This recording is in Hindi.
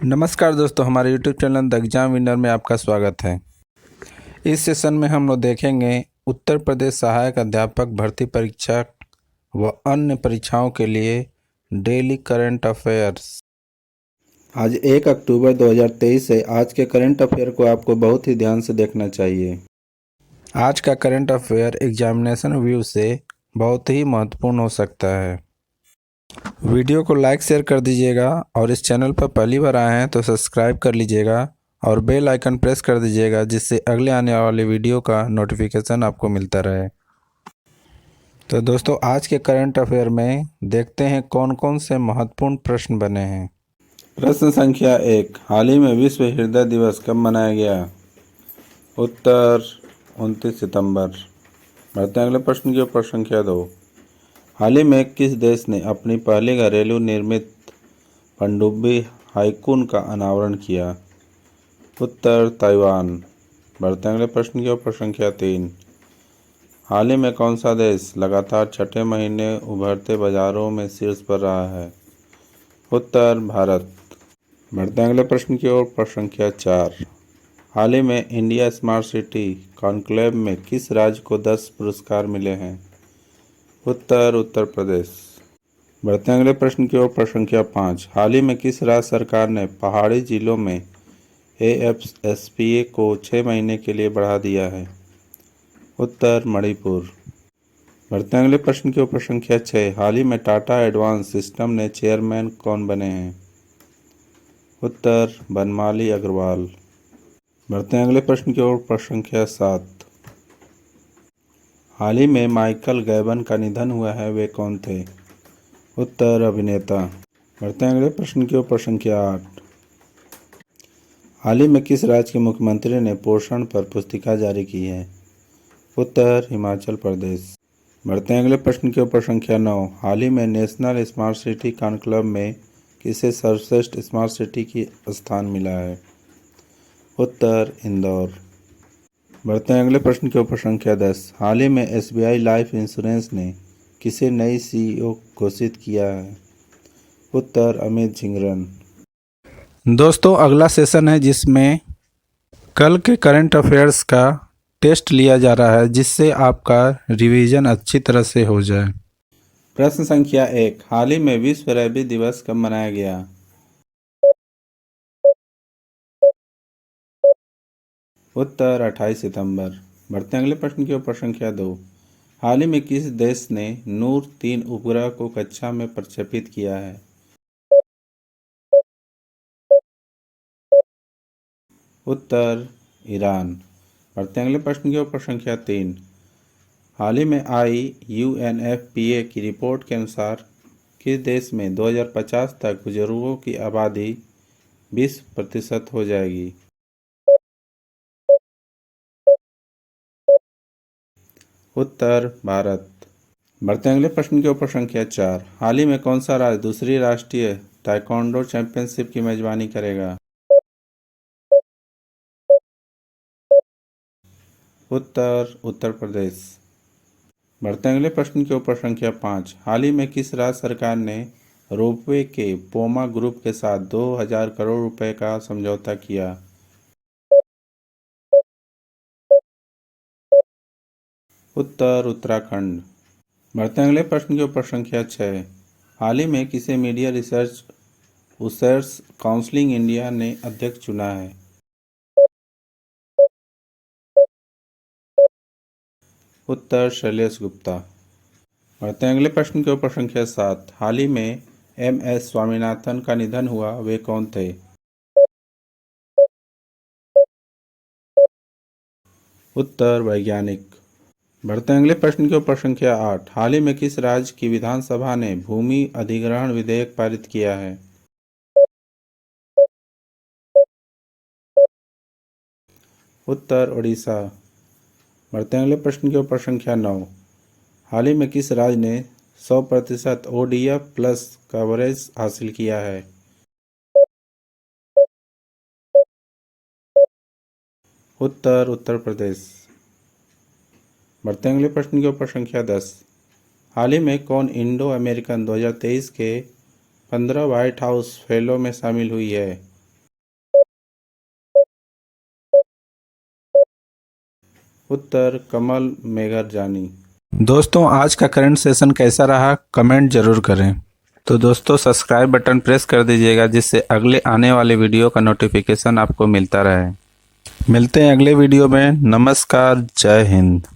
नमस्कार दोस्तों, हमारे YouTube channel the exam winner में आपका स्वागत है। इस सेशन में हम लोग देखेंगे उत्तर प्रदेश सहायक अध्यापक भर्ती परीक्षा व अन्य परीक्षाओं के लिए डेली करंट अफेयर्स। आज 1 अक्टूबर 2023 है। आज के करंट अफेयर को आपको बहुत ही ध्यान से देखना चाहिए। आज का करंट अफेयर एग्जामिनेशन व्यू से बहुत ही महत्वपूर्ण हो सकता है। वीडियो को लाइक शेयर कर दीजिएगा और इस चैनल पर पहली बार आए हैं तो सब्सक्राइब कर लीजिएगा और बेल आइकन प्रेस कर दीजिएगा, जिससे अगले आने वाले वीडियो का नोटिफिकेशन आपको मिलता रहे। तो दोस्तों, आज के करंट अफेयर में देखते हैं कौन कौन से महत्वपूर्ण प्रश्न बने हैं। प्रश्न संख्या 1, हाल ही में विश्व हृदय दिवस कब मनाया गया? उत्तर 29 सितंबर। बढ़ते हैं अगले प्रश्न की ओर। प्रश्न संख्या 2, हाल ही में किस देश ने अपनी पहली घरेलू निर्मित पनडुब्बी हाइकून का अनावरण किया? उत्तर ताइवान। बढ़ते हैं अगले प्रश्न की ओर। प्रश्न संख्या 3, हाल ही में कौन सा देश लगातार छठे महीने उभरते बाजारों में शीर्ष पर रहा है? उत्तर भारत। बढ़ते हैं अगले प्रश्न की ओर। प्रश्न संख्या 4, हाल ही में इंडिया स्मार्ट सिटी कॉन्क्लेव में किस राज्य को 10 पुरस्कार मिले हैं? उत्तर प्रदेश। बढ़ते हैं अगले प्रश्न की ओर। प्रश्न संख्या 5, हाल ही में किस राज्य सरकार ने पहाड़ी जिलों में AFSPA को 6 महीने के लिए बढ़ा दिया है? उत्तर मणिपुर। बढ़ते हैं अगले प्रश्न की ओर। प्रश्न संख्या 6, हाल ही में टाटा एडवांस सिस्टम ने चेयरमैन कौन बने हैं? उत्तर बनमाली अग्रवाल। बढ़ते हैं अगले प्रश्न की ओर। प्रश्न संख्या 7, हाल ही में माइकल गैबन का निधन हुआ है, वे कौन थे? उत्तर अभिनेता। बढ़ते हैं अगले प्रश्न की ओर। प्रश्न संख्या 8, हाल ही में किस राज्य के मुख्यमंत्री ने पोषण पर पुस्तिका जारी की है? उत्तर हिमाचल प्रदेश। बढ़ते हैं अगले प्रश्न की ओर। प्रश्न संख्या 9, हाल ही में नेशनल स्मार्ट सिटी कॉन्क्लेव में किसे सर्वश्रेष्ठ स्मार्ट सिटी की स्थान मिला है? उत्तर इंदौर। बढ़ते हैं अगले प्रश्न की ओर। प्रश्न संख्या 10, हाल ही में SBI लाइफ इंश्योरेंस ने किसे नई CEO घोषित किया है? उत्तर अमित झिंगरन। दोस्तों, अगला सेशन है जिसमें कल के करंट अफेयर्स का टेस्ट लिया जा रहा है, जिससे आपका रिवीजन अच्छी तरह से हो जाए। प्रश्न संख्या 1, हाल ही में विश्व रेबीज दिवस कब मनाया गया? उत्तर 28 सितंबर। बढ़ते हैं अगले प्रश्न की ओर। प्रश्न संख्या 2, हाल ही में किस देश ने नूर 3 उपग्रह को कक्षा में प्रक्षेपित किया है? उत्तर ईरान। बढ़ते हैं अगले प्रश्न की ओर। प्रश्न संख्या 3, हाल ही में आई UNFPA की रिपोर्ट के अनुसार किस देश में 2050 तक बुजुर्गों की आबादी 20% हो जाएगी? उत्तर भारत। बढ़ते हैं अगले प्रश्न की ओर। प्रश्न संख्या 4, हाल ही में कौन सा राज्य दूसरी राष्ट्रीय ताइक्वांडो चैंपियनशिप की मेजबानी करेगा? उत्तर प्रदेश। बढ़ते हैं अगले प्रश्न की ओर। प्रश्न संख्या 5, हाल ही में किस राज्य सरकार ने रोपवे के पोमा ग्रुप के साथ 2000 करोड़ रुपए का समझौता किया? उत्तराखंड। बढ़ते हैं अगले प्रश्न की ओर। प्रश्न संख्या 6, हाल ही में किसे मीडिया रिसर्च काउंसिल इंडिया ने अध्यक्ष चुना है? उत्तर शैलेश गुप्ता। बढ़ते हैं अगले प्रश्न की ओर। प्रश्न संख्या 7, हाल ही में MS स्वामीनाथन का निधन हुआ, वे कौन थे? उत्तर वैज्ञानिक। बढ़ते हैं अगले प्रश्न की ओर। प्रश्न संख्या 8, हाल ही में किस राज्य की विधानसभा ने भूमि अधिग्रहण विधेयक पारित किया है? उत्तर ओडिशा। बढ़ते हैं अगले प्रश्न की ओर। प्रश्न संख्या 9, हाल ही में किस राज्य ने 100% ODF प्लस कवरेज हासिल किया है? उत्तर प्रदेश। बढ़ते हैं अगले प्रश्न की ओर। प्रश्न संख्या 10, हाल ही में कौन इंडो अमेरिकन 2023 के 15 व्हाइट हाउस फेलो में शामिल हुई है? उत्तर कमल मेघर जानी। दोस्तों, आज का करंट सेशन कैसा रहा कमेंट जरूर करें। तो दोस्तों, सब्सक्राइब बटन प्रेस कर दीजिएगा जिससे अगले आने वाले वीडियो का नोटिफिकेशन आपको मिलता रहे। मिलते हैं अगले वीडियो में। नमस्कार, जय हिंद।